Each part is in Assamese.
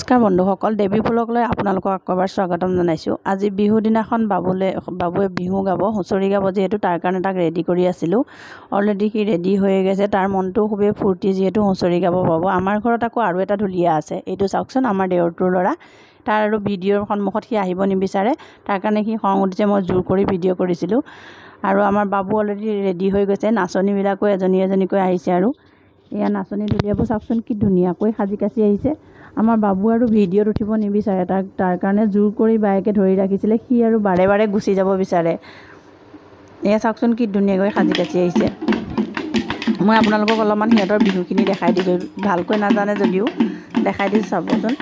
নমস্কাৰ বন্ধুসকল, দেৱী ফুলকলৈ আপোনালোকক আকৌ এবাৰ স্বাগতম জনাইছোঁ। আজি বিহু দিনাখন বাবুৱে বিহু গাব, হুঁচৰি গাব, যিহেতু তাৰ কাৰণে তাক ৰেডি কৰি আছিলোঁ। অলৰেডি সি ৰেডি হৈ গৈছে। তাৰ মনটো খুবেই ফূৰ্তি, যিহেতু হুঁচৰি গাব পাব। আমাৰ ঘৰত আকৌ আৰু এটা ঢুলীয়া আছে, এইটো চাওকচোন, আমাৰ দেউৰটোৰ ল'ৰা। তাৰ আৰু ভিডিঅ'ৰ সন্মুখত সি আহিব নিবিচাৰে, তাৰ কাৰণে সি খং উঠিছে। মই জোৰ কৰি ভিডিঅ' কৰিছিলোঁ। আৰু আমাৰ বাবু অলৰেডি ৰেডি হৈ গৈছে। নাচনীবিলাকো এজনী এজনীকৈ আহিছে। আৰু এয়া নাচনী ঢুলীয়াবোৰ চাওকচোন, কি ধুনীয়াকৈ সাজি কাচি আহিছে। আমাৰ বাবু আৰু ভিডিঅ'ত উঠিব নিবিচাৰে, তাৰ কাৰণে জোৰ কৰি বায়েকে ধৰি ৰাখিছিলে। সি আৰু বাৰে বাৰে গুচি যাব বিচাৰে। এয়া চাওকচোন, কি ধুনীয়াকৈ সাজি কাচি আহিছে। মই আপোনালোকক অলপমান সিহঁতৰ বিহুখিনি দেখাই দিছোঁ, ভালকৈ নাজানে যদিও দেখাই দিছোঁ, চাবচোন।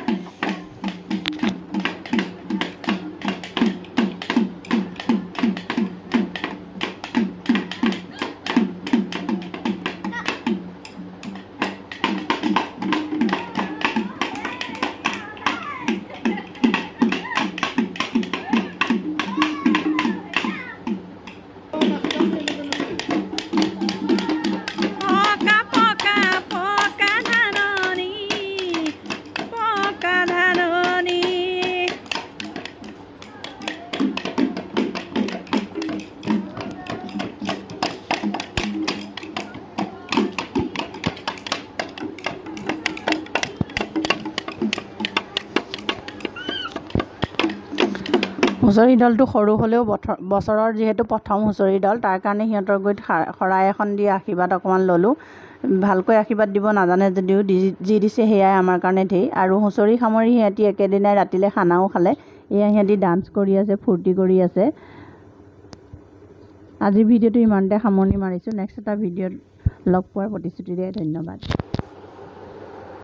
হুঁচৰি দলটো সৰু হ'লেও বছৰৰ যিহেতু প্ৰথম হুঁচৰি দল, তাৰ কাৰণে সিহঁতৰ গুৰিত শৰাই এখন দি আশীৰ্বাদ অকণমান ল'লোঁ। ভালকৈ আশীৰ্বাদ দিব নাজানে যদিও যি দিছে সেয়াই আমাৰ কাৰণে ধেৰ। আৰু হুঁচৰি সামৰি সিহঁতি একেদিনাই ৰাতিলৈ খানাও খালে। এয়া সিহঁতি ডান্স কৰি আছে, ফূৰ্তি কৰি আছে। আজিৰ ভিডিঅ'টো ইমানতে সামৰণি মাৰিছোঁ। নেক্সট এটা ভিডিঅ'ত লগ পোৱাৰ প্ৰতিশ্ৰুতি দিয়ে। ধন্যবাদ।